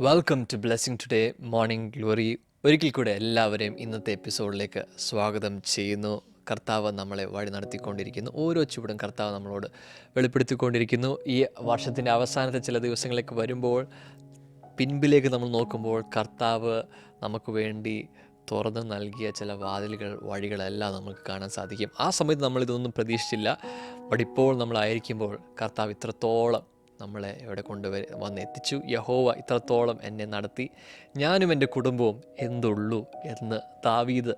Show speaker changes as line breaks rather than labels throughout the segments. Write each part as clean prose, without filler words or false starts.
Welcome to blessing today morning glory. ഒരിക്കൽ കൂടെ എല്ലാവരെയും ഇന്നത്തെ എപ്പിസോഡിലേക്ക് സ്വാഗതം ചെയ്യുന്നു. കർത്താവ് നമ്മളെ വഴി നടത്തിക്കൊണ്ടിരിക്കുന്നു. ഓരോ ചുവടും കർത്താവ് നമ്മളോട് വെളിപ്പെടുത്തിക്കൊണ്ടിരിക്കുന്നു. ഈ വർഷത്തിൻ്റെ അവസാനത്തെ ചില ദിവസങ്ങളിലേക്ക് വരുമ്പോൾ, പിൻപിലേക്ക് നമ്മൾ നോക്കുമ്പോൾ, കർത്താവ് നമുക്ക് വേണ്ടി തുറന്ന് നൽകിയ ചില വാതിലുകൾ, വഴികളെല്ലാം നമുക്ക് കാണാൻ സാധിക്കും. ആ സമയത്ത് നമ്മളിതൊന്നും പ്രതീക്ഷിച്ചില്ല. ബട്ട് ഇപ്പോൾ നമ്മളായിരിക്കുമ്പോൾ കർത്താവ് ഇത്രത്തോളം നമ്മളെ ഇവിടെ വന്ന് എത്തിച്ചു. യഹോവ ഇത്രത്തോളം എന്നെ നടത്തി, ഞാനും എൻ്റെ കുടുംബവും എന്തുള്ളൂ എന്ന് ദാവീദ്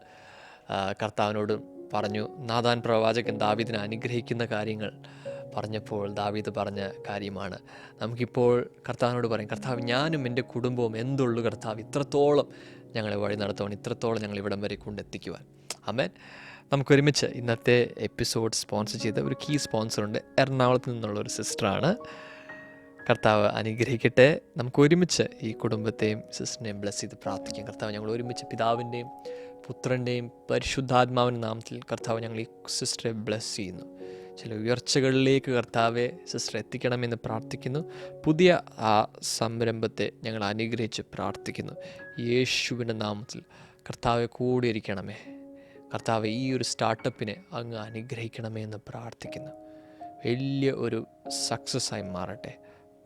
കർത്താവിനോട് പറഞ്ഞു. നാഥാൻ പ്രവാചകൻ ദാവീദിനെ അനുഗ്രഹിക്കുന്ന കാര്യങ്ങൾ പറഞ്ഞപ്പോൾ ദാവീദ് പറഞ്ഞ കാര്യമാണ് നമുക്കിപ്പോൾ കർത്താവിനോട് പറയും. കർത്താവ്, ഞാനും എൻ്റെ കുടുംബവും എന്തുള്ളൂ കർത്താവ്, ഇത്രത്തോളം ഞങ്ങളെ വഴി നടത്തുവാൻ, ഇത്രത്തോളം ഞങ്ങൾ ഇവിടം വരെ കൊണ്ടെത്തിക്കുവാൻ. ആമേൻ. നമുക്കൊരുമിച്ച് ഇന്നത്തെ എപ്പിസോഡ് സ്പോൺസർ ചെയ്ത ഒരു കീ സ്പോൺസറുണ്ട്. എറണാകുളത്ത് നിന്നുള്ള ഒരു സിസ്റ്ററാണ്. കർത്താവ് അനുഗ്രഹിക്കട്ടെ. നമുക്ക് ഒരുമിച്ച് ഈ കുടുംബത്തെയും സിസ്റ്ററിനെയും ബ്ലെസ് ചെയ്ത് പ്രാർത്ഥിക്കാം. കർത്താവ്, ഞങ്ങൾ ഒരുമിച്ച് പിതാവിൻ്റെയും പുത്രൻ്റെയും പരിശുദ്ധാത്മാവിൻ്റെ നാമത്തിൽ കർത്താവ് ഞങ്ങൾ ഈ സിസ്റ്ററെ ബ്ലെസ് ചെയ്യുന്നു. ചില ഉയർച്ചകളിലേക്ക് കർത്താവെ സിസ്റ്റർ എത്തിക്കണമെന്ന് പ്രാർത്ഥിക്കുന്നു. പുതിയ ആ സംരംഭത്തെ ഞങ്ങൾ അനുഗ്രഹിച്ച് പ്രാർത്ഥിക്കുന്നു. യേശുവിൻ്റെ നാമത്തിൽ കർത്താവെ കൂടിയിരിക്കണമേ. കർത്താവെ, ഈ ഒരു സ്റ്റാർട്ടപ്പിനെ അങ്ങ് അനുഗ്രഹിക്കണമേ എന്ന് പ്രാർത്ഥിക്കുന്നു. വലിയ ഒരു സക്സസ്സായി മാറട്ടെ.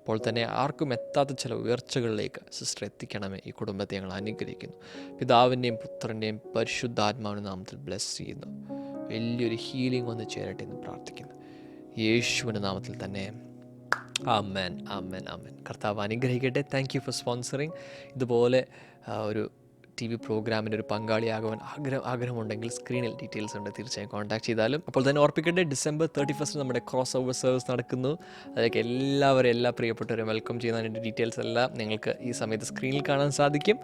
അപ്പോൾ തന്നെ ആർക്കും എത്താത്ത ചില ഉയർച്ചകളിലേക്ക് സിസ്റ്റർ എത്തിക്കണമേ. ഈ കുടുംബത്തെ ഞങ്ങൾ അനുഗ്രഹിക്കുന്നു. പിതാവിൻ്റെയും പുത്രൻ്റെയും പരിശുദ്ധാത്മാവിൻ്റെ നാമത്തിൽ ബ്ലെസ് ചെയ്യുന്നു. വലിയൊരു ഹീലിംഗ് വന്ന് ചേരട്ടെ എന്ന് പ്രാർത്ഥിക്കുന്നു. യേശുവിൻ്റെ നാമത്തിൽ തന്നെ. ആമേൻ, ആമേൻ, ആമേൻ. കർത്താവ് അനുഗ്രഹിക്കട്ടെ. Thank you for sponsoring. ഇതുപോലെ ഒരു TV പ്രോഗ്രാമിൻ്റെ ഒരു പങ്കാളിയാകുവാൻ ആഗ്രഹമുണ്ടെങ്കിൽ സ്ക്രീനിൽ ഡീറ്റെയിൽസ് ഉണ്ട്, തീർച്ചയായും കോൺടാക്ട് ചെയ്താലും. അപ്പോൾ തന്നെ ഓർപ്പിക്കട്ടെ, December 31 നമ്മുടെ ക്രോസ് ഓവർ സർവീസ് നടക്കുന്നു. അതിലേക്ക് എല്ലാ പ്രിയപ്പെട്ടവരും വെൽക്കം ചെയ്യുന്നതിൻ്റെ ഡീറ്റെയിൽസ് എല്ലാം നിങ്ങൾക്ക് ഈ സമയത്ത് സ്ക്രീനിൽ കാണാൻ സാധിക്കും.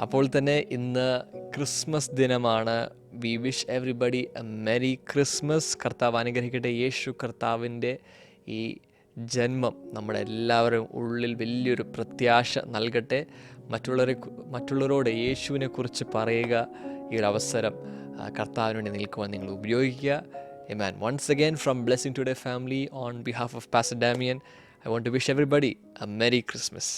അപ്പോൾ തന്നെ ഇന്ന് ക്രിസ്മസ് ദിനമാണ്. We wish everybody A merry Christmas. കർത്താവ് അനുഗ്രഹിക്കട്ടെ. യേശു കർത്താവിൻ്റെ ഈ ജന്മം നമ്മുടെ എല്ലാവരും ഉള്ളിൽ വലിയൊരു പ്രത്യാശ നൽകട്ടെ. മറ്റുള്ളവരോട് യേശുവിനെ കുറിച്ച് പറയുക. ഈ ഒരു അവസരം കർത്താവിന് വേണ്ടി നിൽക്കുവാൻ നിങ്ങൾ ഉപയോഗിക്കുക. Amen. Once again from Blessing Today family, on behalf of Pastor Damien, I want to wish everybody a Merry Christmas.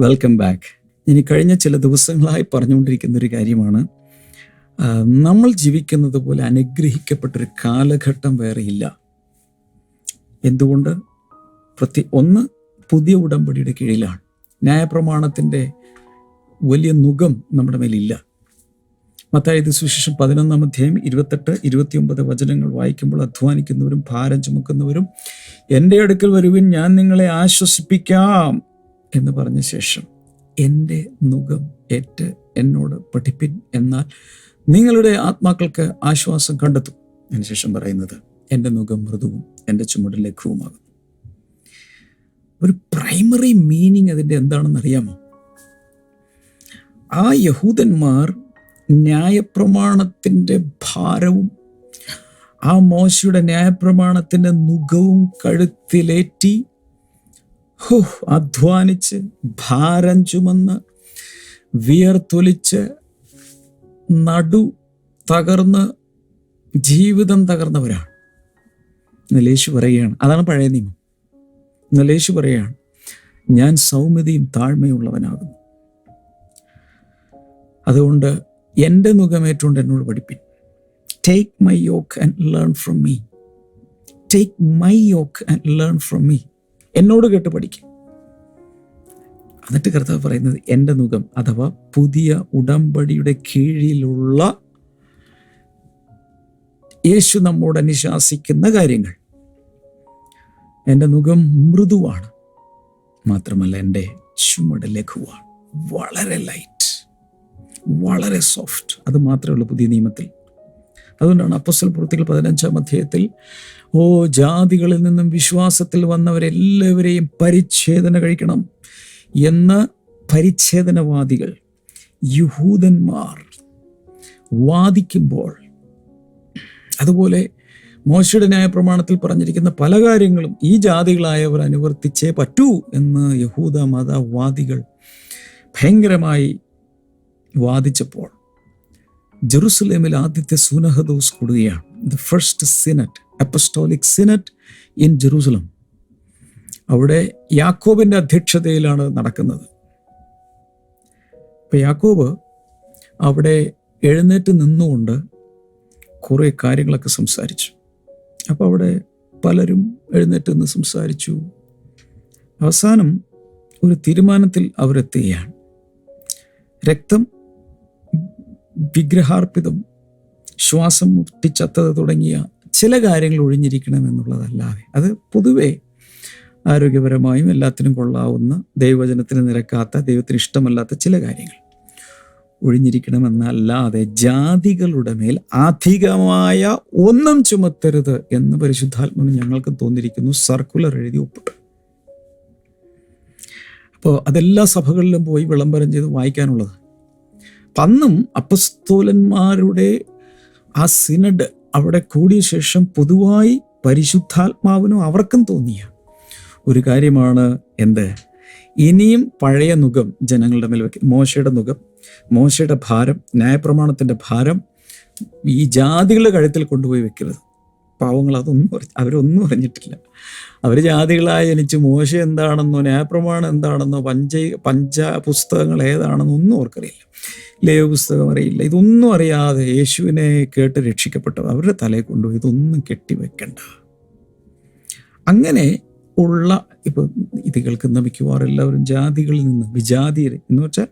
Welcome back. ഇനി കഴിഞ്ഞ ചില ദിവസങ്ങളായി പറഞ്ഞുകൊണ്ടിരിക്കുന്ന ഒരു കാര്യമാണ്, നമ്മൾ ജീവിക്കുന്നത് പോലെ അനുഗ്രഹിക്കപ്പെട്ടൊരു കാലഘട്ടം വേറെയില്ല. എന്തുകൊണ്ട്? ഒന്ന്, പുതിയ ഉടമ്പടിയുടെ കീഴിലാണ്. ന്യായപ്രമാണത്തിൻ്റെ വലിയ നുകം നമ്മുടെ മേലില്ല. മത്തായി സുവിശേഷം 11-ാം അധ്യായം 28-29 വചനങ്ങൾ വായിക്കുമ്പോൾ, അധ്വാനിക്കുന്നവരും ഭാരം ചുമക്കുന്നവരും എൻ്റെ അടുക്കൽ വരുവിൻ, ഞാൻ നിങ്ങളെ ആശ്വസിപ്പിക്കാം എന്ന് പറഞ്ഞ ശേഷം, എൻ്റെ നുകം ഏറ്റ് എന്നോട് പഠിപ്പിൻ, എന്നാൽ നിങ്ങളുടെ ആത്മാക്കൾക്ക് ആശ്വാസം കണ്ടെത്തും. അതിനുശേഷം പറയുന്നത്, എൻ്റെ നുകം മൃദുവും എൻ്റെ ചുമട് ലഘുവുമാകും. ഒരു പ്രൈമറി മീനിങ് അതിൻ്റെ എന്താണെന്ന് അറിയാമോ? ആ യഹൂദന്മാർ ന്യായപ്രമാണത്തിൻ്റെ ഭാരവും ആ മോശയുടെ ന്യായപ്രമാണത്തിൻ്റെ നുകവും കഴുത്തിലേറ്റി അധ്വാനിച്ച് ഭാരം ചുമന്ന് വിയർത്തൊലിച്ച് നടു തകർന്ന് ജീവിതം തകർന്നവരാണ്. ഇന്നലെ യേശു പറയുകയാണ്, അതാണ് പഴയ നിയമം. ഇന്നലെ യേശു പറയുകയാണ്, ഞാൻ സൗമ്യതയും താഴ്മയുള്ളവനാകുന്നു. അതുകൊണ്ട് എൻ്റെ നുകമേറ്റുകൊണ്ട് എന്നോട് പഠിപ്പിൻ. Take my yoke and learn from me. Take my yoke and learn from me. എന്നോട് കേട്ട് പഠിക്കും. എന്നിട്ട് കർത്താവ് പറയുന്നത്, എൻ്റെ നുകം, അഥവാ പുതിയ ഉടമ്പടിയുടെ കീഴിലുള്ള യേശു നമ്മോട് അനുശാസിക്കുന്ന കാര്യങ്ങൾ. എൻ്റെ നുകം മൃദുവാണ്, മാത്രമല്ല എൻ്റെ ചുമട് ലഘുവാണ്. വളരെ ലൈറ്റ്, വളരെ സോഫ്റ്റ്. അത് മാത്രമേ ഉള്ളൂ പുതിയ നിയമത്തിൽ. അതുകൊണ്ടാണ് അപ്പോസ്തലപ്രവൃത്തികൾ 15-ാം അധ്യായത്തിൽ, ജാതികളിൽ നിന്നും വിശ്വാസത്തിൽ വന്നവരെല്ലാവരെയും പരിച്ഛേദന കഴിക്കണം എന്ന് പരിച്ഛേദനവാദികൾ, യഹൂദന്മാർ വാദിക്കുമ്പോൾ, അതുപോലെ മോശയുടെ ന്യായപ്രമാണത്തിൽ പറഞ്ഞിരിക്കുന്ന പല കാര്യങ്ങളും ഈ ജാതികളായവർ അനുവർത്തിച്ചേ പറ്റൂ എന്ന് യഹൂദ മതവാദികൾ ഭയങ്കരമായി വാദിച്ചപ്പോൾ ജെറുസലേമിൽ ആദ്യത്തെ സുനഹദോസ് കൂടുകയാണ്. The first synod, apostolic synod in Jerusalem. അവിടെ യാക്കോബിൻ്റെ അധ്യക്ഷതയിലാണ് നടക്കുന്നത്. ഇപ്പം യാക്കോബ് അവിടെ എഴുന്നേറ്റ് നിന്നുകൊണ്ട് കുറേ കാര്യങ്ങളൊക്കെ സംസാരിച്ചു. അപ്പോൾ അവിടെ പലരും എഴുന്നേറ്റ് നിന്ന് സംസാരിച്ചു. അവസാനം ഒരു തീരുമാനത്തിൽ അവരെത്തുകയാണ്. രക്തം, വിഗ്രഹാർപ്പിതം, ശ്വാസം മുട്ടിച്ചത്തത് തുടങ്ങിയ ചില കാര്യങ്ങൾ ഒഴിഞ്ഞിരിക്കണമെന്നുള്ളതല്ലാതെ, അത് പൊതുവെ ആരോഗ്യപരമായും എല്ലാത്തിനും കൊള്ളാവുന്ന, ദൈവവചനത്തിന് നിരക്കാത്ത, ദൈവത്തിന് ഇഷ്ടമല്ലാത്ത ചില കാര്യങ്ങൾ ഒഴിഞ്ഞിരിക്കണമെന്നല്ലാതെ ജാതികളുടെ മേൽ അധികമായ ഒന്നും ചുമത്തരുത് എന്ന് പരിശുദ്ധാത്മാവിന് ഞങ്ങൾക്ക് തോന്നിയിരിക്കുന്നു. സർക്കുലർ എഴുതി ഒപ്പിട്ടു. അപ്പോൾ അതെല്ലാ സഭകളിലും പോയി വിളംബരം ചെയ്ത് വായിക്കാനുള്ളത്. അന്നും അപ്പസ്തോലന്മാരുടെ ആ സിനഡ് അവിടെ കൂടിയ ശേഷം പൊതുവായി പരിശുദ്ധാത്മാവിനും അവർക്കും തോന്നിയ ഒരു കാര്യമാണ് എന്ത്? ഇനിയും പഴയ നുകം ജനങ്ങളുടെ മേൽ വയ്ക്കും. മോശയുടെ നുകം, മോശയുടെ ഭാരം, ന്യായപ്രമാണത്തിൻ്റെ ഭാരം ഈ ജാതികളുടെ കഴുത്തിൽ കൊണ്ടുപോയി വെക്കരുത്. പാവങ്ങൾ അവരൊന്നും അറിഞ്ഞിട്ടില്ല. അവർ ജാതികളായി ജനിച്ച് മോശ എന്താണെന്നോ ന്യായപ്രമാണം എന്താണെന്നോ പുസ്തകങ്ങൾ ഏതാണെന്നോ ഒന്നും അവർക്കറിയില്ല. ലേവ്യ പുസ്തകം അറിയില്ല. ഇതൊന്നും അറിയാതെ യേശുവിനെ കേട്ട് രക്ഷിക്കപ്പെട്ടവർ അവരുടെ തലയിൽ കൊണ്ടുപോയി ഇതൊന്നും കെട്ടിവെക്കണ്ട. അങ്ങനെ ഉള്ള ഇപ്പോൾ ഇത് കേൾക്കുന്ന മിക്കവാറും എല്ലാവരും ജാതികളിൽ നിന്ന് വിജാതീയർ എന്ന് വെച്ചാൽ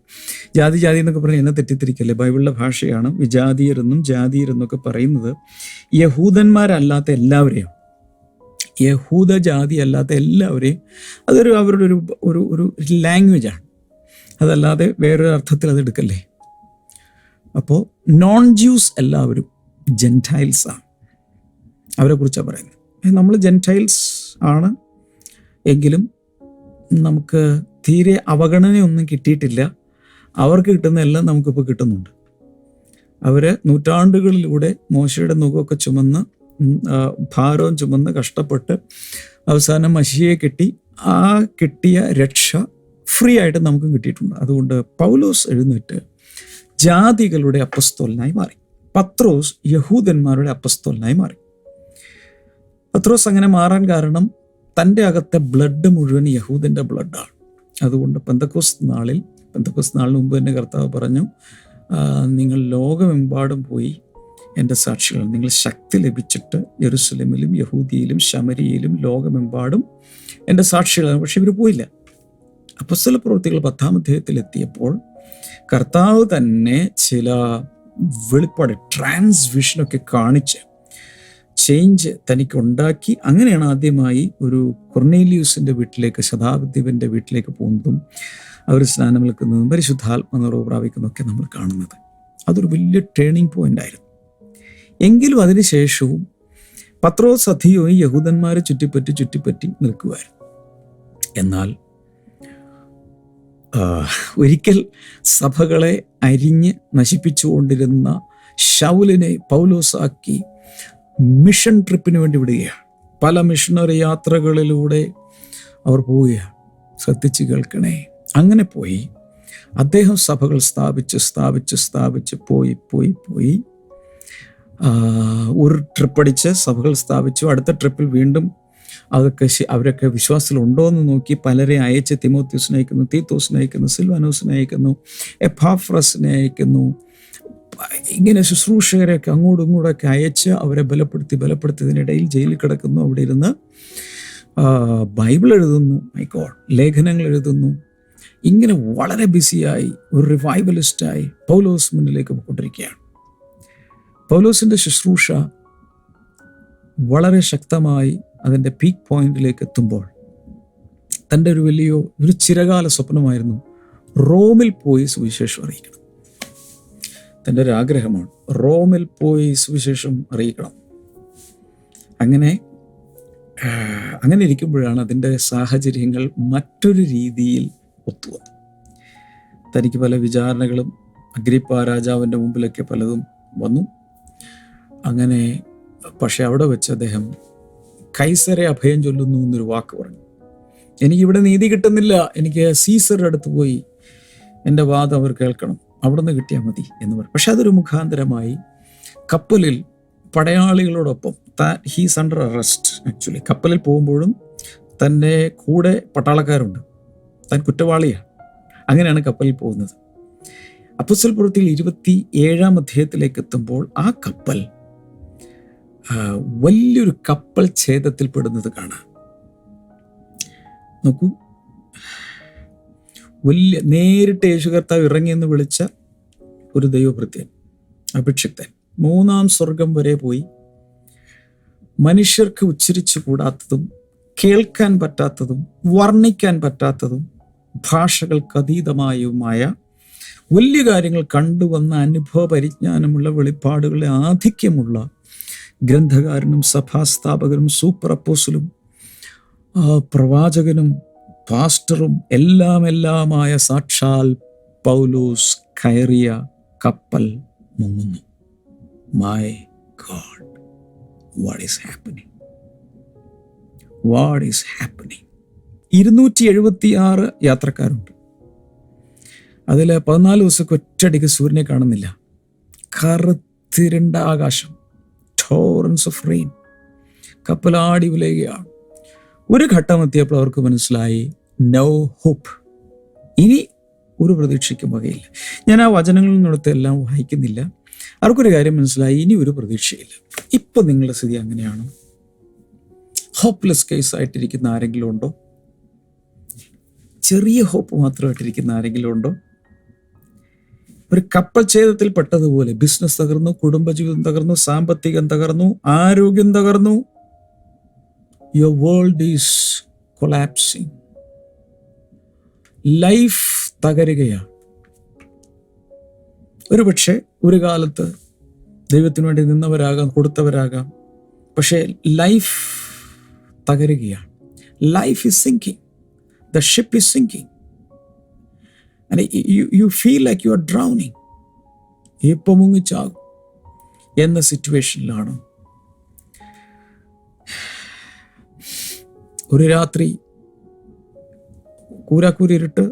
ജാതി എന്നൊക്കെ പറഞ്ഞാൽ എന്നെ തെറ്റിദ്ധരിക്കല്ലേ, ബൈബിളിലെ ഭാഷയാണ്. വിജാതീയരെന്നും ജാതീയരെന്നൊക്കെ പറയുന്നത് യഹൂദന്മാരല്ലാത്ത എല്ലാവരെയും, യഹൂദ ജാതി അല്ലാത്ത എല്ലാവരെയും, അതൊരു അവരുടെ ഒരു ലാംഗ്വേജാണ്. അതല്ലാതെ വേറൊരു അർത്ഥത്തിൽ അത് എടുക്കല്ലേ. അപ്പോൾ നോൺ ജ്യൂസ് എല്ലാവരും ജെൻറ്റൈൽസാണ്. അവരെക്കുറിച്ചാണ് പറയുന്നത്. നമ്മൾ ജെൻറ്റൈൽസ് ആണ് എങ്കിലും നമുക്ക് തീരെ അവഗണനയൊന്നും കിട്ടിയിട്ടില്ല. അവർക്ക് കിട്ടുന്നതെല്ലാം നമുക്കിപ്പോൾ കിട്ടുന്നുണ്ട്. അവർ നൂറ്റാണ്ടുകളിലൂടെ മോശയുടെ നുകമൊക്കെ ചുമന്ന്, ഭാരവും ചുമന്ന് കഷ്ടപ്പെട്ട് അവസാനം മശിയെ കെട്ടി, ആ കിട്ടിയ രക്ഷ ഫ്രീ ആയിട്ട് നമുക്കും കിട്ടിയിട്ടുണ്ട്. അതുകൊണ്ട് പൗലോസ് എഴുന്നേറ്റ് ജാതികളുടെ അപ്പസ്തോലനായി മാറി. പത്രോസ് യഹൂദന്മാരുടെ അപ്പസ്തോലനായി മാറി. പത്രോസ് അങ്ങനെ മാറാൻ കാരണം തൻ്റെ അകത്തെ ബ്ലഡ് മുഴുവൻ യഹൂദൻ്റെ ബ്ലഡാണ്. അതുകൊണ്ട് പെന്തക്കോസ്ത് നാളിന് മുമ്പ് തന്നെ കർത്താവ് പറഞ്ഞു, നിങ്ങൾ ലോകമെമ്പാടും പോയി എൻ്റെ സാക്ഷികൾ, നിങ്ങൾ ശക്തി ലഭിച്ചിട്ട് യെരുശലേമിലും യഹൂദിയയിലും ശമരിയയിലും ലോകമെമ്പാടും എൻ്റെ സാക്ഷികളാണ്. പക്ഷെ ഇവർ പോയില്ല. അപ്പോസ്തലപ്രവൃത്തികൾ 10-ാം അധ്യായത്തിലെത്തിയപ്പോൾ കർത്താവ് തന്നെ ചില വെളിപ്പാട്, ട്രാൻസ്വിഷനൊക്കെ കാണിച്ച് ചേഞ്ച് തനിക്ക് ഉണ്ടാക്കി. അങ്ങനെയാണ് ആദ്യമായി ഒരു കൊർണേലിയൂസിൻ്റെ വീട്ടിലേക്ക്, ശതാധിപൻ്റെ വീട്ടിലേക്ക് പോകുന്നതും അവർ സ്നാനം നിൽക്കുന്നതും പരിശുദ്ധാത്മ നിറവ് പ്രാപിക്കുന്നതൊക്കെ നമ്മൾ കാണുന്നത്. അതൊരു വലിയ ടേണിംഗ് പോയിന്റ് ആയിരുന്നു. എങ്കിലും അതിനുശേഷവും പത്രോസ് അധികവും യഹൂദന്മാരെ ചുറ്റിപ്പറ്റി നിൽക്കുമായിരുന്നു. എന്നാൽ ഒരിക്കൽ സഭകളെ അരിഞ്ഞ് നശിപ്പിച്ചുകൊണ്ടിരുന്ന ശൗലിനെ പൗലോസാക്കി മിഷൻ ട്രിപ്പിന് വേണ്ടി വിടുകയാണ്. പല മിഷണറി യാത്രകളിലൂടെ അവർ പോവുകയാണ്. ശ്രദ്ധിച്ച് കേൾക്കണേ. അങ്ങനെ പോയി അദ്ദേഹം സഭകൾ സ്ഥാപിച്ച് പോയി ഒരു ട്രിപ്പടിച്ച് സഭകൾ സ്ഥാപിച്ചു. അടുത്ത ട്രിപ്പിൽ വീണ്ടും അവരൊക്കെ വിശ്വാസത്തിലുണ്ടോ എന്ന് നോക്കി പലരെ അയച്ച് തിമോത്തിയോസിനെ അയക്കുന്നു, തീത്തോസിനെ അയക്കുന്നു, സിൽവാനോസിനെ അയക്കുന്നു, എപ്പാഫ്രസിനെ അയക്കുന്നു. ഇങ്ങനെ ശുശ്രൂഷകരെയൊക്കെ അങ്ങോട്ടും ഇങ്ങോട്ടൊക്കെ അയച്ച് അവരെ ബലപ്പെടുത്തിയതിനിടയിൽ ജയിലിൽ കിടക്കുന്നു. അവിടെ ഇരുന്ന് ബൈബിൾ എഴുതുന്നു, മൈ ഗോഡ്, ലേഖനങ്ങൾ എഴുതുന്നു. ഇങ്ങനെ വളരെ ബിസിയായി ഒരു റിവൈവലിസ്റ്റായി പൗലോസ് മുന്നിലേക്ക് പോയിക്കൊണ്ടിരിക്കുകയാണ്. പൗലോസിൻ്റെ ശുശ്രൂഷ വളരെ ശക്തമായി അതിൻ്റെ പീക്ക് പോയിന്റിലേക്ക് എത്തുമ്പോൾ തൻ്റെ ഒരു ചിരകാല സ്വപ്നമായിരുന്നു റോമിൽ പോയി സുവിശേഷം അറിയിക്കണം. തൻ്റെ ഒരു ആഗ്രഹമാണ് റോമിൽ പോയി സുവിശേഷം അറിയിക്കണം. അങ്ങനെ ഇരിക്കുമ്പോഴാണ് അതിൻ്റെ സാഹചര്യങ്ങൾ മറ്റൊരു രീതിയിൽ ഒത്തുവന്നു. തനിക്ക് പല വിചാരണകളും അഗ്രിപ്പാ രാജാവിൻ്റെ മുമ്പിലൊക്കെ പലതും വന്നു. അങ്ങനെ പക്ഷെ അവിടെ വെച്ച് അദ്ദേഹം കൈസരെ അഭയം ചൊല്ലുന്നു എന്നൊരു വാക്ക് പറഞ്ഞു. എനിക്കിവിടെ നീതി കിട്ടുന്നില്ല, എനിക്ക് സീസറുടെ അടുത്ത് പോയി എൻ്റെ വാദം അവർ കേൾക്കണം, അവിടെ നിന്ന് കിട്ടിയാൽ മതി എന്ന് പറയും. പക്ഷെ അതൊരു മുഖാന്തരമായി കപ്പലിൽ പടയാളികളോടൊപ്പം ഹീസ് അണ്ടർ അറസ്റ്റ്. ആക്ച്വലി കപ്പലിൽ പോകുമ്പോഴും തൻ്റെ കൂടെ പട്ടാളക്കാരുണ്ട്, താൻ കുറ്റവാളിയാണ്. അങ്ങനെയാണ് കപ്പലിൽ പോകുന്നത്. അപ്പോസ്തല പ്രവൃത്തിയിൽ 27-ാം അധ്യായത്തിലേക്ക് എത്തുമ്പോൾ ആ കപ്പൽ വലിയൊരു കപ്പൽ ഛേദത്തിൽ പെടുന്നത് കാണാം. നോക്കൂ, നേരിട്ട് യേശു കർത്താവ് ഇറങ്ങിയെന്ന് വിളിച്ച ഒരു ദൈവഭൃത്യൻ, അഭിഷിക്തൻ, 3-ാം സ്വർഗം വരെ പോയി മനുഷ്യർക്ക് ഉച്ചരിച്ചു കൂടാത്തതും കേൾക്കാൻ പറ്റാത്തതും വർണ്ണിക്കാൻ പറ്റാത്തതും ഭാഷകൾക്ക് അതീതമായുമായ വലിയ കാര്യങ്ങൾ കണ്ടുവന്ന അനുഭവ പരിജ്ഞാനമുള്ള വെളിപ്പാടുകളെ ആധിക്യമുള്ള ഗ്രന്ഥകാരനും സഭാസ്ഥാപകനും സൂപ്പർ അപ്പോസ്തലനും പ്രവാചകനും പാസ്റ്ററും എല്ലാമായ സാക്ഷാൽ പൗലോസ് കയറിയ കപ്പൽ മുങ്ങുന്നു. My God, what is happening? What is happening? 276 യാത്രക്കാരുണ്ട്. അതിൽ 14 ദിവസമൊക്കെ ഒറ്റയടിക്ക് സൂര്യനെ കാണുന്നില്ല. കറുത്തിരണ്ട ആകാശം, ടോറൻസ് ഓഫ് റെയിൻ, കപ്പലാടി ഉലയുകയാണ്. ഒരു ഘട്ടം എത്തിയപ്പോൾ അവർക്ക് മനസ്സിലായി, നോ ഹോപ്പ്, ഇനി ഒരു പ്രതീക്ഷയ്ക്കും വകയില്ല. ഞാൻ ആ വചനങ്ങളിൽ നിന്നെടുത്ത് എല്ലാം വായിക്കുന്നില്ല. അവർക്കൊരു കാര്യം മനസ്സിലായി, ഇനി ഒരു പ്രതീക്ഷയില്ല. ഇപ്പം നിങ്ങളുടെ സ്ഥിതി അങ്ങനെയാണോ? ഹോപ്പ്ലെസ് കേസായിട്ടിരിക്കുന്ന ആരെങ്കിലും ഉണ്ടോ? ചെറിയ ഹോപ്പ് മാത്രമായിട്ടിരിക്കുന്ന ആരെങ്കിലും ഉണ്ടോ? ഒരു കപ്പൽ ഛേദത്തിൽ പെട്ടതുപോലെ ബിസിനസ് തകർന്നു, കുടുംബജീവിതം തകർന്നു, സാമ്പത്തികം തകർന്നു, ആരോഗ്യം തകർന്നു. Your world is collapsing. Life തകരുകയാണ്. ഒരുപക്ഷെ ഒരു കാലത്ത് ദൈവത്തിനു വേണ്ടി നിന്നവരാകാം, കൊടുത്തവരാകാം. പക്ഷേ ലൈഫ് തകരുകയാണ്. Life is sinking. The ship is sinking. And you feel like you are drowning. ഇപ്പം മുങ്ങിച്ചാകും എന്ന സിറ്റുവേഷനിലാണ്. ഒരു രാത്രി കൂരാക്കൂരി ഇരുട്ട്,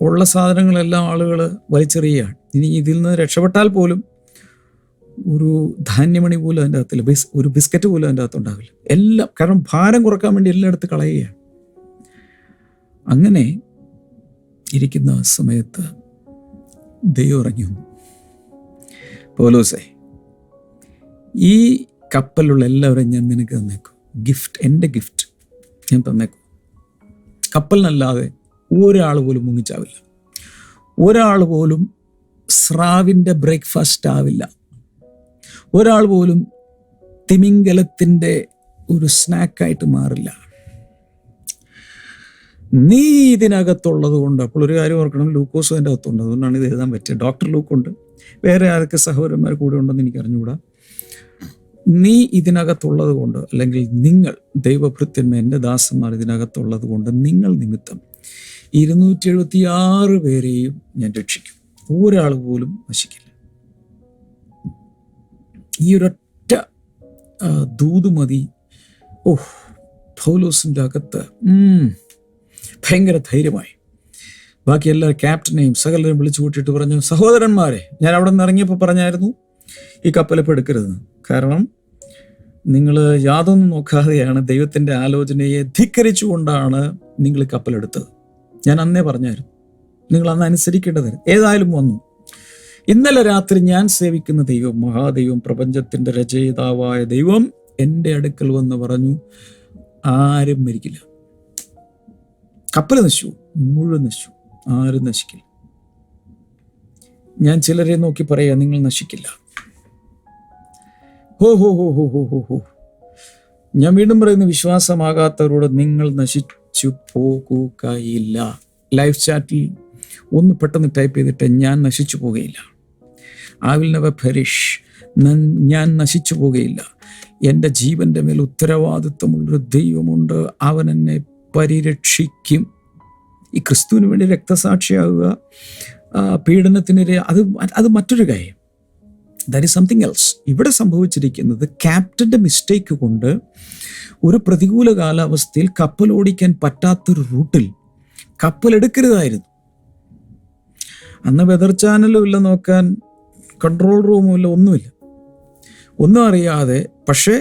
ഉള്ള സാധനങ്ങളെല്ലാം ആളുകൾ വലിച്ചെറിയുകയാണ്. ഇനി ഇതിൽ നിന്ന് രക്ഷപ്പെട്ടാൽ പോലും ഒരു ധാന്യമണി പോലും അതിൻ്റെ അകത്തില്ല, ഒരു ബിസ്ക്കറ്റ് പോലും അതിൻ്റെ അകത്തുണ്ടാവില്ല. എല്ലാം, കാരണം ഭാരം കുറക്കാൻ വേണ്ടി എല്ലായിടത്ത് കളയുകയാണ്. അങ്ങനെ ഇരിക്കുന്ന സമയത്ത് ദൈവം ഇറങ്ങി വന്നു. പൗലോസേ, ഈ കപ്പലിലുള്ള എല്ലാവരും ഞാൻ നിനക്ക് തന്നേക്കും, ഗിഫ്റ്റ്, എൻ്റെ ഗിഫ്റ്റ് ഞാൻ തന്നേക്കും. കപ്പലിനല്ലാതെ ഒരാൾ പോലും മുങ്ങിച്ചാവില്ല. ഒരാൾ പോലും സ്രാവിൻ്റെ ബ്രേക്ക്ഫാസ്റ്റ് ആവില്ല. ഒരാൾ പോലും തിമിംഗലത്തിൻ്റെ ഒരു സ്നാക്കായിട്ട് മാറില്ല. നീ ഇതിനകത്തുള്ളത് കൊണ്ട്. അപ്പോൾ ഒരു കാര്യം ഓർക്കണം, ലൂക്കോസ് അതിൻ്റെ അകത്തുണ്ട്, അതുകൊണ്ടാണ് ഇത് എഴുതാൻ പറ്റിയത്. ഡോക്ടർ ലൂക്കുണ്ട്, വേറെ ആരൊക്കെ സഹോദരന്മാർ കൂടെ ഉണ്ടെന്ന് എനിക്ക് അറിഞ്ഞുകൂടാ. നീ ഇതിനകത്തുള്ളത് കൊണ്ട്, അല്ലെങ്കിൽ നിങ്ങൾ ദൈവഭൃത്യന്മാർ, എൻ്റെ ദാസന്മാർ ഇതിനകത്തുള്ളത് കൊണ്ട് നിങ്ങൾ നിമിത്തം 276 പേരെയും ഞാൻ രക്ഷിക്കും. ഒരാൾ പോലും നശിക്കില്ല. ഈ ഒരൊറ്റ ദൂതുമതി പൗലോസിൻ്റെ അകത്ത് ഭയങ്കര ധൈര്യമായി. ബാക്കി എല്ലാ ക്യാപ്റ്റനെയും സകലരും വിളിച്ചു കൂട്ടിയിട്ട് പറഞ്ഞു, സഹോദരന്മാരെ, ഞാൻ അവിടെ നിന്ന് ഇറങ്ങിയപ്പോൾ പറഞ്ഞായിരുന്നു ഈ കപ്പലിപ്പോൾ എടുക്കരുതെന്ന്. കാരണം നിങ്ങൾ യാതൊന്നും നോക്കാതെയാണ് ദൈവത്തിൻ്റെ ആലോചനയെ ധിക്കരിച്ചുകൊണ്ടാണ് നിങ്ങൾ കപ്പലെടുത്തത്. ഞാൻ അന്നേ പറഞ്ഞായിരുന്നു, നിങ്ങൾ അന്ന് അനുസരിക്കേണ്ടത്. ഏതായാലും വന്നു. ഇന്നലെ രാത്രി ഞാൻ സേവിക്കുന്ന ദൈവം, മഹാദൈവം, പ്രപഞ്ചത്തിൻ്റെ രചയിതാവായ ദൈവം എൻ്റെ അടുക്കൽ വന്ന് പറഞ്ഞു, ആരും മരിക്കില്ല. കപ്പൽ നശിച്ചു, മുഴുവൻ നശിച്ചു, ആരും നശിക്കില്ല. ഞാൻ ചിലരെ നോക്കി പറയാ, നിങ്ങൾ നശിക്കില്ല. ഹോ ഹോ ഹോ ഹോ ഹോ ഹോ ഹോ. ഞാൻ വീണ്ടും പറയുന്നു, വിശ്വാസമാകാത്തവരോട് നിങ്ങൾ നശിച്ചു പോകുകയില്ല. ലൈവ് ചാറ്റിൽ ഒന്ന് പെട്ടെന്ന് ടൈപ്പ് ചെയ്തിട്ട്, ഞാൻ നശിച്ചു പോകുകയില്ല. I will never perish. ഞാൻ നശിച്ചു പോകുകയില്ല. എൻ്റെ ജീവൻ്റെ മേൽ ഉത്തരവാദിത്വമുള്ളൊരു ദൈവമുണ്ട്, അവൻ എന്നെ പരിരക്ഷിക്കും. ഈ ക്രിസ്തുവിന് വേണ്ടി രക്തസാക്ഷിയാകുക, പീഡനത്തിനെതിരെ, അത് മറ്റൊരു കാര്യം. That is something else. ഇവിടെ സംഭവിച്ചിരിക്കുന്നത് ക്യാപ്റ്റൻ്റെ മിസ്റ്റേക്ക് കൊണ്ട് ഒരു പ്രതികൂല കാലാവസ്ഥയിൽ കപ്പൽ ഓടിക്കാൻ പറ്റാത്തൊരു റൂട്ടിൽ കപ്പൽ എടുക്കരുതായിരുന്നു. അന്ന് വെതർ ചാനലും ഇല്ല നോക്കാൻ, കൺട്രോൾ റൂമും ഇല്ല, ഒന്നുമില്ല. ഒന്നും അറിയാതെ, പക്ഷേ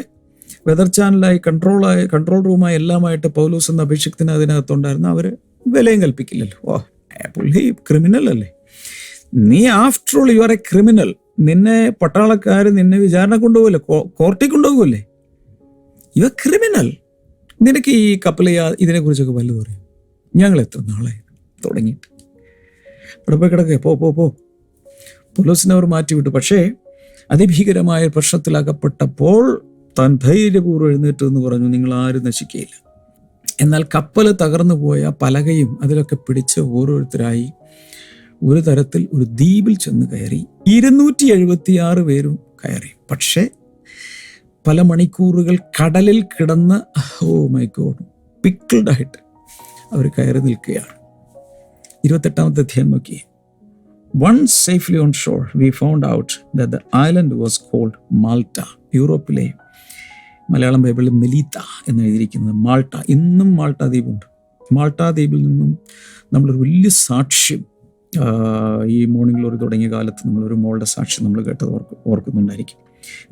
വെതർ ചാനലായി കൺട്രോൾ റൂമായി എല്ലാമായിട്ട് പൗലോസ് എന്ന അഭിഷിക്തന് അതിനകത്തുണ്ടായിരുന്നു. അവർ വിലയും കൽപ്പിക്കില്ലല്ലോ. പുള്ളി ക്രിമിനൽ അല്ലേ, നീ after all you are A criminal. നിന്നെ പട്ടാളക്കാർ നിന്നെ വിചാരണ കൊണ്ടുപോകല്ലേ, കോർട്ടിൽ കൊണ്ടുപോകല്ലേ, യു ആർ ക്രിമിനൽ. നിനക്ക് ഈ കപ്പൽ ഇതിനെക്കുറിച്ചൊക്കെ വല്ലതും അറിയും? ഞങ്ങൾ എത്ര നാളെ തുടങ്ങിയിട്ട് അവിടെ പോയി കിടക്കേ, പോ. പൗലോസിനെ അവർ മാറ്റിവിട്ടു. പക്ഷേ അതിഭീകരമായ പ്രശ്നത്തിലകപ്പെട്ടപ്പോൾ താൻ ധൈര്യപൂർവ്വം എഴുന്നേറ്റ് എന്ന് പറഞ്ഞു, നിങ്ങൾ ആരും നശിക്കുകയില്ല. എന്നാൽ കപ്പൽ തകർന്നു പോയ പലകയും അതിലൊക്കെ പിടിച്ച് ഓരോരുത്തരായി ഒരു തരത്തിൽ ഒരു ദ്വീപിൽ ചെന്ന് കയറി. 276 പേരും കയറി. പക്ഷേ പല മണിക്കൂറുകൾ കടലിൽ കിടന്ന്, ഓ മൈ ഗോഡ്, പിക്കിൾഡായിട്ട് അവർ കയറി നിൽക്കുകയാണ്. 28-ാമത്തെ അധ്യായം നോക്കിയേ. Once safely on shore, we found out that the island was called Malta. യൂറോപ്പിലെ, മലയാളം ബൈബിളിൽ മെലീത്ത എന്ന് എഴുതിയിരിക്കുന്നത് മാൾട്ട. ഇന്നും മാൾട്ട ദ്വീപുണ്ട്. മാൾട്ട ദ്വീപിൽ നിന്നും നമ്മളൊരു വലിയ സാക്ഷ്യം, ഈ മോർണിംഗ് ഗ്ലോറി തുടങ്ങിയ കാലത്ത് നമ്മളൊരു മോളുടെ സാക്ഷ്യം നമ്മൾ കേട്ടത് ഓർക്കുന്നുണ്ടായിരിക്കും.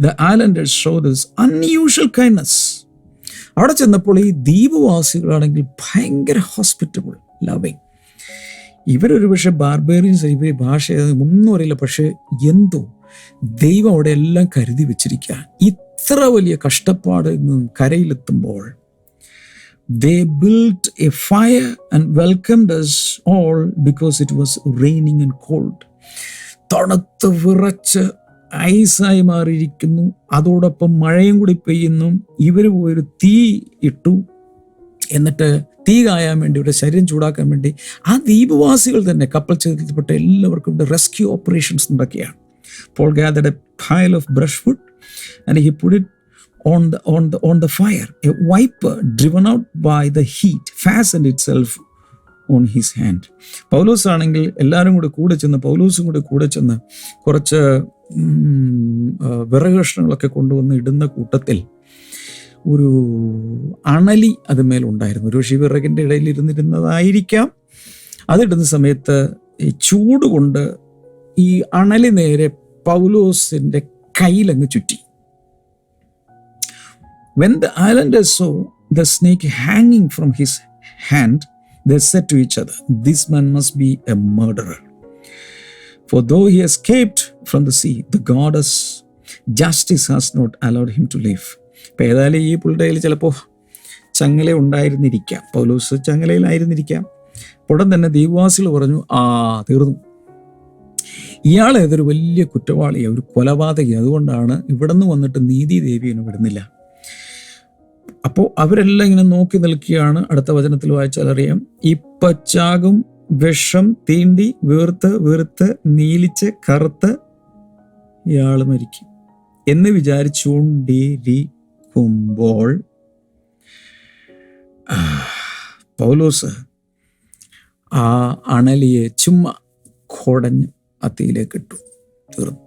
The islanders showed this unusual kindness. അവിടെ ചെന്നപ്പോൾ ഈ ദ്വീപവാസികളാണെങ്കിൽ ഭയങ്കര ഹോസ്പിറ്റബിൾ, ലവിങ്. ഇവരൊരു പക്ഷേ ബാർബേറിയൻസ്, ഇവർ ഭാഷ ഒന്നും അറിയില്ല. പക്ഷേ എന്തോ ദൈവം അവിടെ എല്ലാം കരുതി വെച്ചിരിക്കുക. ഇത്ര വലിയ കഷ്ടപ്പാട് നിന്നും കരയിലെത്തുമ്പോൾ they built a fire and welcomed us all because it was raining and cold. തണുത്ത് വിറച്ച് ഐസായി മാറിയിരിക്കുന്നു, അതോടൊപ്പം മഴയും കൂടി പെയ്യുന്നു. ഇവർ പോയൊരു തീ ഇട്ടു, എന്നിട്ട് തീ കായാൻ വേണ്ടി, ഇവിടെ ശരീരം ചൂടാക്കാൻ വേണ്ടി ആ ദ്വീപവാസികൾ തന്നെ കപ്പൽ ചേർത്തിൽപ്പെട്ട എല്ലാവർക്കും ഇവിടെ റെസ്ക്യൂ ഓപ്പറേഷൻസ് നടക്കുകയാണ്. Paul gathered a pile of brushwood and he put it on the fire. A viper driven out by the heat fastened itself on his hand. പൗലോസ് ആണെങ്കിൽ എല്ലാവരും പൗലോസും കൂടെ ചെന്ന് കുറച്ച് വിറക് കഷ്ണങ്ങളൊക്കെ കൊണ്ടുവന്ന് ഇടുന്ന കൂട്ടത്തിൽ ഒരു അണലി അത് മേലുണ്ടായിരുന്നു. ഒരു വിറകിൻ്റെ ഇടയിൽ ഇരുന്നിരുന്നതായിരിക്കാം. അതിടുന്ന സമയത്ത് ഈ ചൂട് കൊണ്ട് ഈ അണലി നേരെ പൗലോസിൻ്റെ കയ്യിലങ്ങ് ചുറ്റി. When the islanders saw the snake hanging from his hand, they said to each other, "This man must be a murderer. For though he escaped from the sea, the goddess justice has not allowed him to live." ഇപ്പം ഏതായാലും ഈ പുള്ളിയുടെ കയ്യിൽ ചിലപ്പോൾ ചങ്ങല ഉണ്ടായിരുന്നിരിക്കാം, പൗലോസ് ചങ്ങലയിലായിരുന്നിരിക്കാം. ഉടൻ തന്നെ ദ്വീപവാസികൾ പറഞ്ഞു, തീർന്നു, ഇയാൾ ഏതൊരു വലിയ കുറ്റവാളിയാണ്, ഒരു കൊലപാതകി. അതുകൊണ്ടാണ് ഇവിടെ നിന്ന് വന്നിട്ട് നീതിദേവിയെ വിടുന്നില്ല. അപ്പോൾ അവരെല്ലാം ഇങ്ങനെ നോക്കി നിൽക്കുകയാണ്. അടുത്ത വചനത്തിൽ വായിച്ചാൽ അറിയാം, ഇപ്പച്ചാകും വിഷം തീണ്ടി വീർത്ത് നീലിച്ച് കറുത്ത് ഇയാൾ മരിക്കും എന്ന് വിചാരിച്ചുകൊണ്ടിരിക്കുമ്പോൾ പൗലോസ് ആ അണലിയെ ചുമ്മാ കൊടഞ്ഞ് അത്തിയിലേക്ക് ഇട്ടു, തീർന്നു.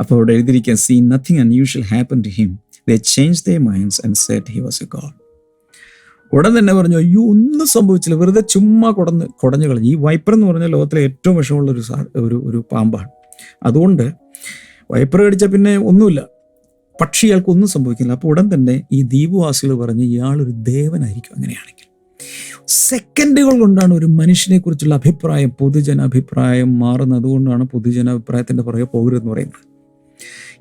അപ്പോൾ അവിടെ എഴുതിയിരിക്കുക, see nothing unusual happened to him. They changed their minds and said he was a god. ഉടൻ തന്നെ പറഞ്ഞു, അയ്യോ ഒന്നും സംഭവിച്ചില്ല, വെറുതെ ചുമ്മാ കുടഞ്ഞു കളഞ്ഞു. ഈ വൈപ്പർ എന്ന് പറഞ്ഞാൽ ലോകത്തിലെ ഏറ്റവും വിഷമുള്ള ഒരു പാമ്പാണ്. അതുകൊണ്ട് വൈപ്പർ കടിച്ചാൽ പിന്നെ ഒന്നുമില്ല, പക്ഷേ ഇയാൾക്ക് ഒന്നും സംഭവിക്കില്ല. അപ്പോൾ ഉടൻ തന്നെ ഈ ദ്വീപവാസികൾ പറഞ്ഞ് ഇയാളൊരു ദേവനായിരിക്കും. അങ്ങനെയാണെങ്കിൽ സെക്കൻഡുകൾ കൊണ്ടാണ് ഒരു മനുഷ്യനെ കുറിച്ചുള്ള അഭിപ്രായം, പൊതുജനാഭിപ്രായം മാറുന്നത്. അതുകൊണ്ടാണ് പൊതുജനാഭിപ്രായത്തിൻ്റെ പുറകെ പോകരുതെന്ന് പറയുന്നത്.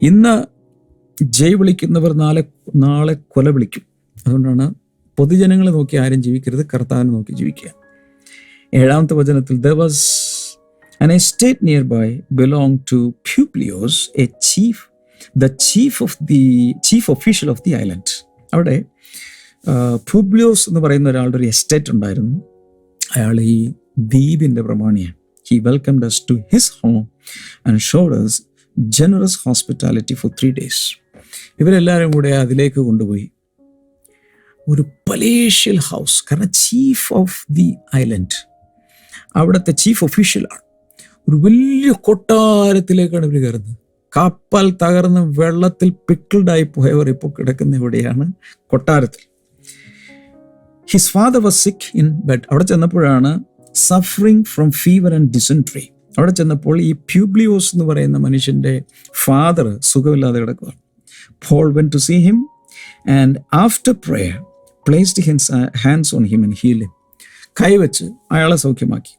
ഇന്ന് ജയ് വിളിക്കുന്നവർ നാളെ കൊല വിളിക്കും. അതുകൊണ്ടാണ് പൊതുജനങ്ങളെ നോക്കി ആരും ജീവിക്കരുത്, കർത്താവിനെ നോക്കി ജീവിക്കുക. 7-ാമത്തെ വചനത്തിൽ, there was an estate nearby belonged to Publius, the chief official of the island. അവിടെ പുബ്ലിയോസ് എന്ന് പറയുന്ന ഒരാളുടെ ഒരു എസ്റ്റേറ്റ് ഉണ്ടായിരുന്നു. അയാൾ ഈ ദ്വീപിൻ്റെ പ്രമാണിയാണ്. He welcomed us to his home and showed us generous hospitality for 3 days. ഇവരെല്ലാവരും കൂടെ അതിലേക്ക് കൊണ്ടുപോയി ഒരു പലേഷ്യൽ ഹൗസ്. കാരണം ചീഫ് ഓഫ് ദി ഐലൻഡ് അവിടുത്തെ ചീഫ് ഒഫീഷ്യലാണ്. ഒരു വലിയ കൊട്ടാരത്തിലേക്കാണ് ഇവർ കയറുന്നത്. കപ്പൽ തകർന്ന് വെള്ളത്തിൽ പിക്കിൾഡായി പോയവർ ഇപ്പോൾ കിടക്കുന്ന എവിടെയാണ്? കൊട്ടാരത്തിൽ. His father was sick in bed. അവിടെ ചെന്നപ്പോഴാണ് suffering from fever and dysentery. അവിടെ ചെന്നപ്പോൾ ഈ പ്യൂബ്ലിയോസ് എന്ന് പറയുന്ന മനുഷ്യൻ്റെ ഫാദർ സുഖമില്ലാതെ കിടക്കുക. Paul went to see him and after prayer placed hands on him and healed him. കൈവച്ച് അയാളെ സൗഖ്യമാക്കി.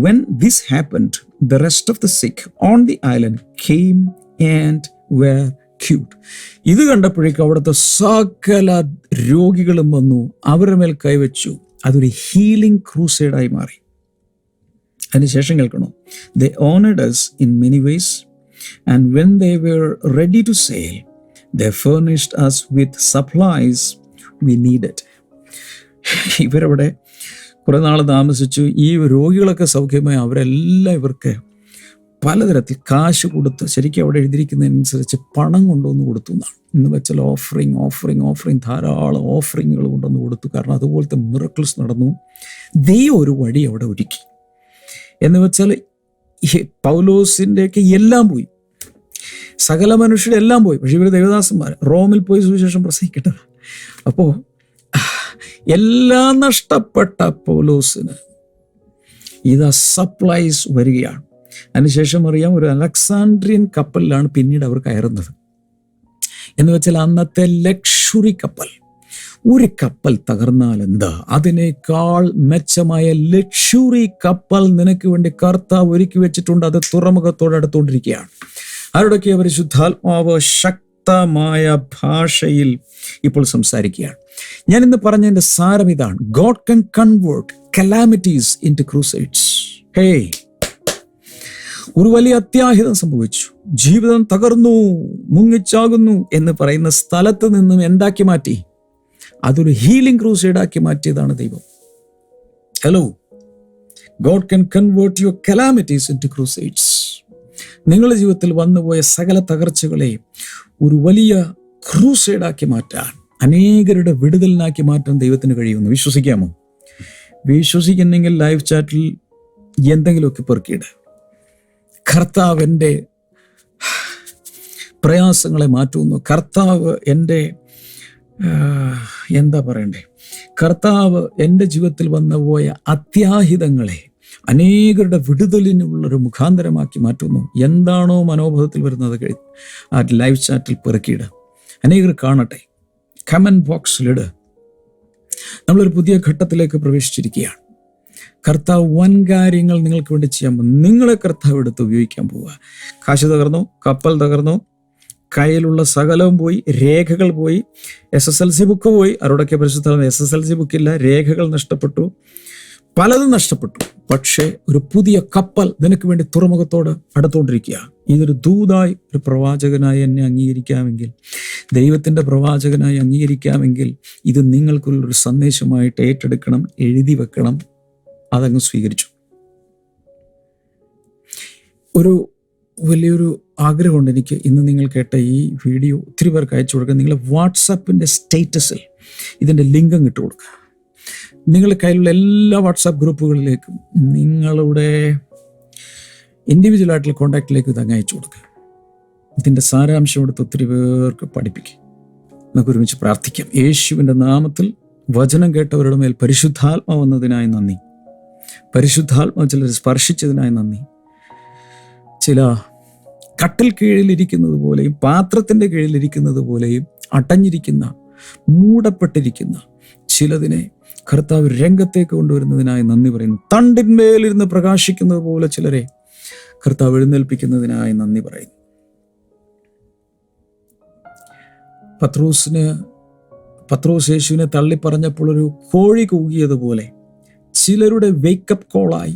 When this happened, the rest of the sick on the island came and were cured. ഇത് കണ്ടപ്പോഴേക്കും അവിടുത്തെ സകല രോഗികളും വന്നു, അവരുടെ മേൽ കൈവച്ചു. അതൊരു ഹീലിംഗ് ക്രൂസേഡായി മാറി. അതിനുശേഷം കേൾക്കണോ, they honored us in many ways and when they were ready to sail they furnished us with supplies we needed. ഇവരവിടെ കുറേ നാൾ താമസിച്ചു. ഈ രോഗികളൊക്കെ സൗഖ്യമായി അവരെല്ലാം ഇവർക്ക് പലതരത്തിൽ കാശ് കൊടുത്ത്, ശരിക്കും അവിടെ എഴുതിയിരിക്കുന്നതനുസരിച്ച് പണം കൊണ്ടുവന്ന് കൊടുത്തു എന്നാണ്. എന്ന് വെച്ചാൽ ഓഫറിങ് ധാരാളം ഓഫറിങ്ങുകൾ കൊണ്ടുവന്ന് കൊടുത്തു. കാരണം അതുപോലത്തെ മിറക്കിൾസ് നടന്നു. ദൈവം ഒരു വഴി അവിടെ ഒരുക്കി. എന്ന് വെച്ചാൽ പൗലോസിൻ്റെയൊക്കെ എല്ലാം പോയി, സകല മനുഷ്യരുടെ എല്ലാം പോയി. പക്ഷെ ഇവർ ദേവദാസന്മാർ റോമിൽ പോയി സുവിശേഷം പ്രസംഗിക്കേണ്ടത്. അപ്പോൾ എല്ലാം നഷ്ടപ്പെട്ട പൗലോസിന് ഇത് സപ്ലൈസ് വരികയാണ്. അതിനുശേഷം അറിയാം, ഒരു അലക്സാണ്ട്രിയൻ കപ്പലിലാണ് പിന്നീട് അവർ കയറുന്നത്. എന്ന് വെച്ചാൽ അന്നത്തെ ലക്ഷറി കപ്പൽ. ഒരു കപ്പൽ തകർന്നാൽ എന്താ, അതിനേക്കാൾ മെച്ചമായ ലക്ഷറി കപ്പൽ നിനക്ക് വേണ്ടി കർത്താവ് ഒരുക്കി വെച്ചിട്ടുണ്ട്. അത് തുറമുഖത്തോട് അടുത്തുകൊണ്ടിരിക്കുകയാണ്. അവരുടെയൊക്കെ പരിശുദ്ധാത്മാവ് ശക്തമായ ഭാഷയിൽ ഇപ്പോൾ സംസാരിക്കുകയാണ്. ഞാൻ ഇന്ന് പറഞ്ഞതിൻ്റെ സാരം ഇതാണ്: God can convert calamities into crusades. Hey, ഒരു വലിയ അത്യാഹിതം സംഭവിച്ചു, ജീവിതം തകർന്നു, മുങ്ങിച്ചാകുന്നു എന്ന് പറയുന്ന സ്ഥലത്ത് നിന്നും എന്താക്കി മാറ്റി? അതൊരു ഹീലിംഗ് ക്രൂസൈഡാക്കി മാറ്റിയതാണ് ദൈവം. Hello, God can convert your calamities into crusades. നിങ്ങളുടെ ജീവിതത്തിൽ വന്നുപോയ സകല തകർച്ചകളെ ഒരു വലിയ ക്രൂസൈഡാക്കി മാറ്റാൻ, അനേകരുടെ വിടുതലിനാക്കി മാറ്റാൻ ദൈവത്തിന് കഴിയുമെന്ന് വിശ്വസിക്കാമോ? വിശ്വസിക്കുന്നെങ്കിൽ ലൈവ് ചാറ്റിൽ എന്തെങ്കിലുമൊക്കെ പെറുക്കിയിട്. കർത്താവ് എൻ്റെ പ്രയാസങ്ങളെ മാറ്റുന്നു. കർത്താവ് എൻ്റെ കർത്താവ് എൻ്റെ ജീവിതത്തിൽ വന്നുപോയ അത്യാഹിതങ്ങളെ അനേകരുടെ വിടുതലിനുള്ളൊരു മുഖാന്തരമാക്കി മാറ്റുന്നു. എന്താണോ മനോഭാവത്തിൽ വരുന്നത് ആ ലൈവ് ചാറ്റിൽ പെറുക്കിയിട്. അനേകർ കാണട്ടെ. കമൻറ്റ് ബോക്സിലിട്. നമ്മളൊരു പുതിയ ഘട്ടത്തിലേക്ക് പ്രവേശിച്ചിരിക്കുകയാണ്. കർത്താവ് വൻ കാര്യങ്ങൾ നിങ്ങൾക്ക് വേണ്ടി ചെയ്യാൻ പോകും. നിങ്ങളെ കർത്താവ് എടുത്ത് ഉപയോഗിക്കാൻ പോവുക. കാശ് തകർന്നു, കപ്പൽ തകർന്നു, കയ്യിലുള്ള സകലവും പോയി, രേഖകൾ പോയി, SSLC ബുക്ക് പോയി. അവരോടൊക്കെ പരിശുദ്ധ SSLC ബുക്കില്ല, രേഖകൾ നഷ്ടപ്പെട്ടു, പലതും നഷ്ടപ്പെട്ടു. പക്ഷേ ഒരു പുതിയ കപ്പൽ നിനക്ക് വേണ്ടി തുറമുഖത്തോട് അടുത്തുകൊണ്ടിരിക്കുക. ഇതൊരു ദൂതായി, ഒരു പ്രവാചകനായി എന്നെ അംഗീകരിക്കാമെങ്കിൽ, ദൈവത്തിൻ്റെ പ്രവാചകനായി അംഗീകരിക്കാമെങ്കിൽ, ഇത് നിങ്ങൾക്കുള്ളൊരു സന്ദേശമായിട്ട് ഏറ്റെടുക്കണം, എഴുതി വെക്കണം. അതങ്ങ് സ്വീകരിച്ചു. ഒരു വലിയൊരു ആഗ്രഹമുണ്ട് എനിക്ക് ഇന്ന് നിങ്ങൾ കേട്ട ഈ വീഡിയോ ഒത്തിരി പേർക്ക് അയച്ചു കൊടുക്കുക. നിങ്ങൾ വാട്സാപ്പിൻ്റെ സ്റ്റേറ്റസിൽ ഇതിൻ്റെ ലിങ്ക് ഇട്ട് കൊടുക്കുക. നിങ്ങളുടെ കയ്യിലുള്ള എല്ലാ വാട്സാപ്പ് ഗ്രൂപ്പുകളിലേക്കും നിങ്ങളുടെ ഇൻഡിവിജ്വലായിട്ടുള്ള കോൺടാക്റ്റിലേക്ക് ഇതങ്ങ് അയച്ചു കൊടുക്കുക. ഇതിൻ്റെ സാരാംശം എടുത്ത് ഒത്തിരി പേർക്ക് പഠിപ്പിക്കുക. നമുക്ക് ഒരുമിച്ച് പ്രാർത്ഥിക്കാം. യേശുവിൻ്റെ നാമത്തിൽ വചനം കേട്ടവരുടെ മേൽ പരിശുദ്ധാത്മ വന്നതിനായി നന്ദി. പരിശുദ്ധാത്മ ചിലർ സ്പർശിച്ചതിനായി നന്ദി. ചില കട്ടിൽ കീഴിലിരിക്കുന്നത് പോലെയും പാത്രത്തിൻ്റെ കീഴിലിരിക്കുന്നത് പോലെയും അടഞ്ഞിരിക്കുന്ന, മൂടപ്പെട്ടിരിക്കുന്ന ചിലതിനെ കർത്താവ് രംഗത്തേക്ക് കൊണ്ടുവരുന്നതിനായി നന്ദി പറയുന്നു. തണ്ടിന്മേലിരുന്ന് പ്രകാശിക്കുന്നത് പോലെ ചിലരെ കർത്താവ് എഴുന്നേൽപ്പിക്കുന്നതിനായി നന്ദി പറയുന്നു. പത്രോസ് യേശുവിനെ തള്ളിപ്പറഞ്ഞപ്പോൾ ഒരു കോഴി കൂകിയതുപോലെ ചിലരുടെ വേക്കപ്പ് കോളായി,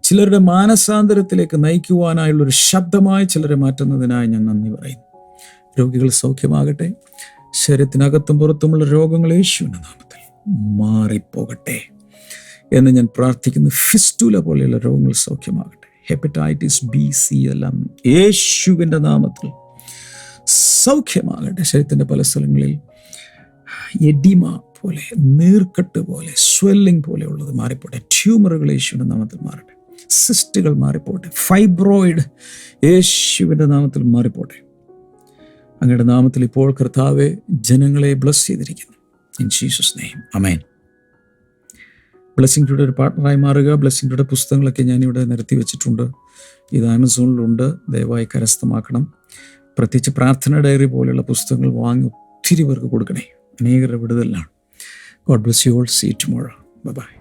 ചിലരുടെ മാനസാന്തരത്തിലേക്ക് നയിക്കുവാനായുള്ളൊരു ശബ്ദമായി ചിലരെ മാറ്റുന്നതിനായി ഞാൻ നന്ദി പറയുന്നു. രോഗികൾ സൗഖ്യമാകട്ടെ. ശരീരത്തിനകത്തും പുറത്തുമുള്ള രോഗങ്ങൾ യേശുവിൻ്റെ നാമത്തിൽ മാറിപ്പോകട്ടെ എന്ന് ഞാൻ പ്രാർത്ഥിക്കുന്നു. ഫിസ്റ്റുല പോലെയുള്ള രോഗങ്ങൾ സൗഖ്യമാകട്ടെ. ഹെപ്പറ്റൈറ്റിസ് B, C എല്ലാം യേശുവിൻ്റെ നാമത്തിൽ സൗഖ്യമാകട്ടെ. ശരീരത്തിൻ്റെ പല സ്ഥലങ്ങളിൽ എഡിമ പോലെ, നീർക്കെട്ട് പോലെ, സ്വെല്ലിംഗ് പോലെയുള്ളത് മാറിപ്പോട്ടെ. ട്യൂമറുകൾ യേശുവിൻ്റെ നാമത്തിൽ മാറട്ടെ. സിസ്റ്റുകൾ മാറിപ്പോട്ടെ. ഫൈബ്രോയിഡ് യേശുവിൻ്റെ നാമത്തിൽ മാറിപ്പോട്ടെ. അങ്ങയുടെ നാമത്തിൽ ഇപ്പോൾ കർത്താവെ ജനങ്ങളെ ബ്ലസ് ചെയ്തിരിക്കുന്നു. In Jesus name, amen. Blessing today ഒരു പാർട്ട്ണറായി മാറുക. ബ്ലെസ്സിംഗ് ടുഡേ പുസ്തകങ്ങളൊക്കെ ഞാനിവിടെ നിരത്തി വെച്ചിട്ടുണ്ട്. ഇത് ആമസോണിലുണ്ട്, ദയവായി കരസ്ഥമാക്കണം. പ്രത്യേകിച്ച് പ്രാർത്ഥന ഡയറി പോലെയുള്ള പുസ്തകങ്ങൾ വാങ്ങി ഒത്തിരി പേർക്ക് കൊടുക്കണേ. അനേകരുടെ വിടുതലാണ്. God bless you all. See you tomorrow. Bye by.